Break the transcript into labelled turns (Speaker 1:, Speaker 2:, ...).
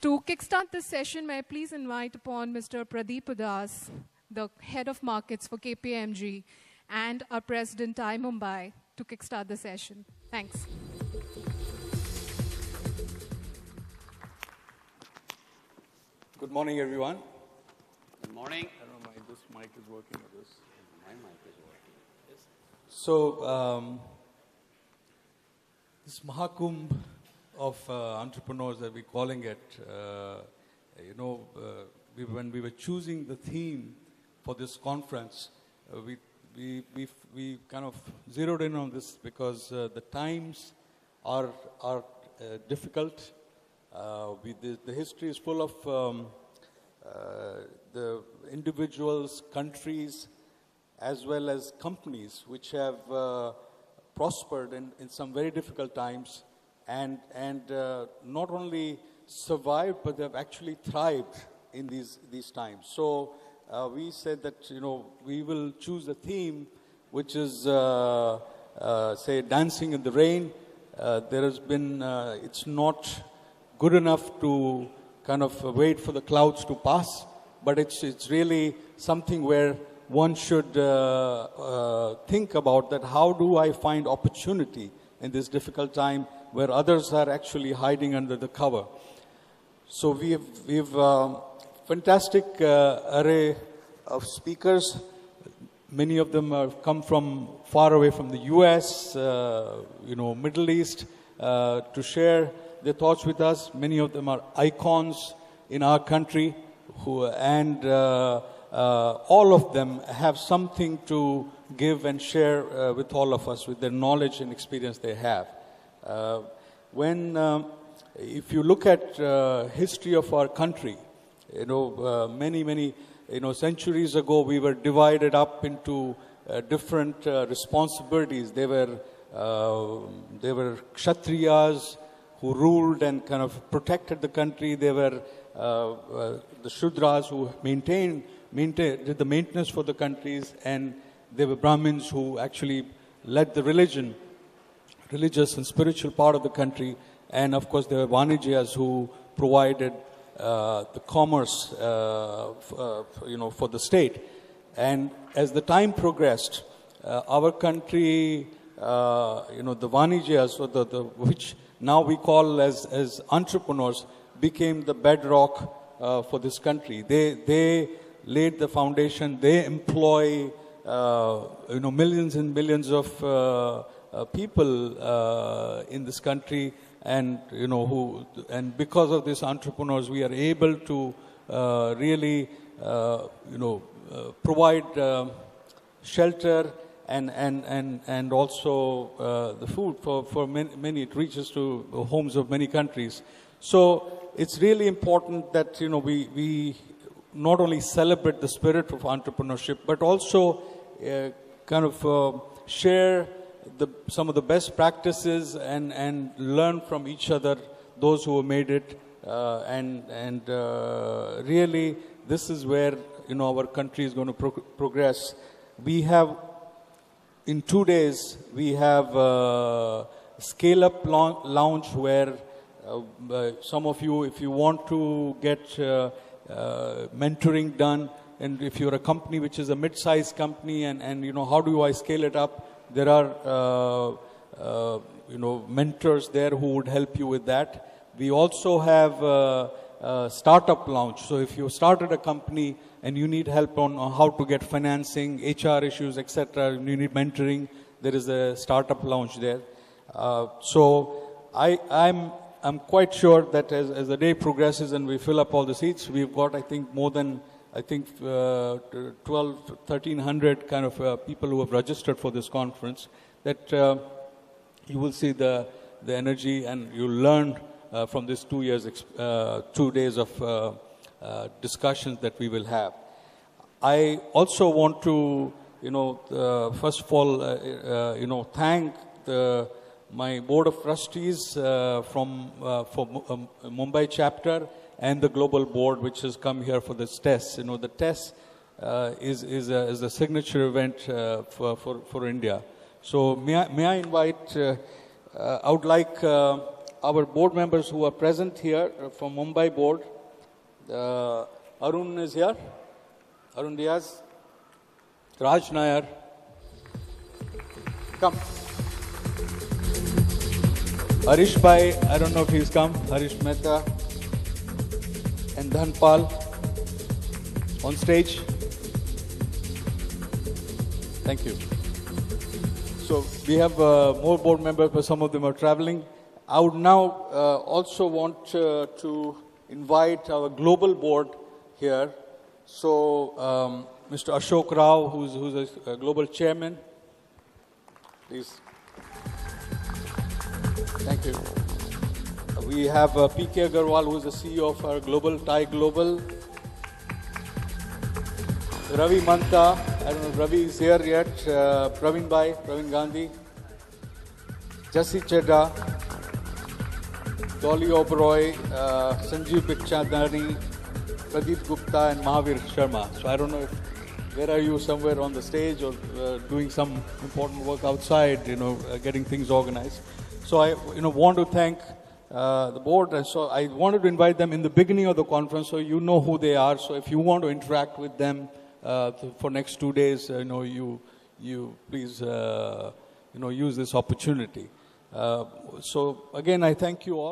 Speaker 1: To kickstart this session, may I please invite upon Mr. Pradeep Udas, the Head of Markets for KPMG, and our President, iMumbai, to kickstart the session. Thanks.
Speaker 2: Good morning, everyone.
Speaker 3: Good morning.
Speaker 2: I don't know if this mic is working or this.
Speaker 3: My mic is working. Yes.
Speaker 2: So, this Mahakumbh of entrepreneurs that we're calling it, when we were choosing the theme for this conference, we kind of zeroed in on this because the times are difficult. The history is full of the individuals, countries, as well as companies which have prospered in some very difficult times and not only survived, but they've actually thrived in these times. So we said that, we will choose a theme which is, say, dancing in the rain. There has been, it's not good enough to kind of wait for the clouds to pass, but it's really something where one should think about that, how do I find opportunity in this difficult time where others are actually hiding under the cover. So we've fantastic array of speakers. Many of them have come from far away from the US, Middle East, to share their thoughts with us. Many of them are icons in our country, and all of them have something to give and share with all of us with their knowledge and experience they have. If you look at history of our country, many centuries ago we were divided up into different responsibilities. There were Kshatriyas who ruled and kind of protected the country. There were the Shudras who did the maintenance for the countries, and there were Brahmins who actually led the religious and spiritual part of the country, and of course there were Vanijayas who provided the commerce, for the state. And as the time progressed, our country, the Vanijayas, which now we call as entrepreneurs, became the bedrock for this country. They laid the foundation. They employ millions and millions of people in this country, and and because of these entrepreneurs, we are able to really provide shelter and also the food for many. It reaches to the homes of many countries. So it's really important that we not only celebrate the spirit of entrepreneurship, but also share some of the best practices and learn from each other, those who have made it, and really this is where our country is going to progress. We have, in 2 days, we have Scale Up Lounge where some of you, if you want to get mentoring done, and if you're a company which is a mid-sized company and how do I scale it up, there are mentors there who would help you with that. We also have a startup launch. So if you started a company and you need help on how to get financing, HR issues, etc., you need mentoring, there is a startup launch there. So I'm quite sure that as the day progresses and we fill up all the seats, we've got, I think, more than 1,300 kind of people who have registered for this conference, that you will see the energy and you'll learn from these 2 days of discussions that we will have. I also want to, first of all, thank my board of trustees for Mumbai chapter and the global board which has come here for this test. The test is a signature event for India. So may I invite, I would like our board members who are present here from Mumbai board. Arun is here. Arun Diaz. Raj Nair. Come. Harish Bhai, I don't know if he's come. Harish Mehta. And Dhanpal on stage. Thank you. So we have more board members, but some of them are traveling. I would now also want to invite our global board here. So Mr. Ashok Rao, who's a global chairman, please. Thank you. We have P.K. Agarwal, who is the CEO of our global, Thai Global. Ravi Manta, I don't know if Ravi is here yet. Praveen Bhai, Praveen Gandhi. Jassi Chedda. Dolly Oberoi, Sanjeev Bikhchandani, Pradeep Gupta, and Mahavir Sharma. So I don't know where are you, somewhere on the stage or doing some important work outside, getting things organized. So I want to thank the board, and so I wanted to invite them in the beginning of the conference so you know who they are. So if you want to interact with them for next 2 days, you please use this opportunity. So again, I thank you all.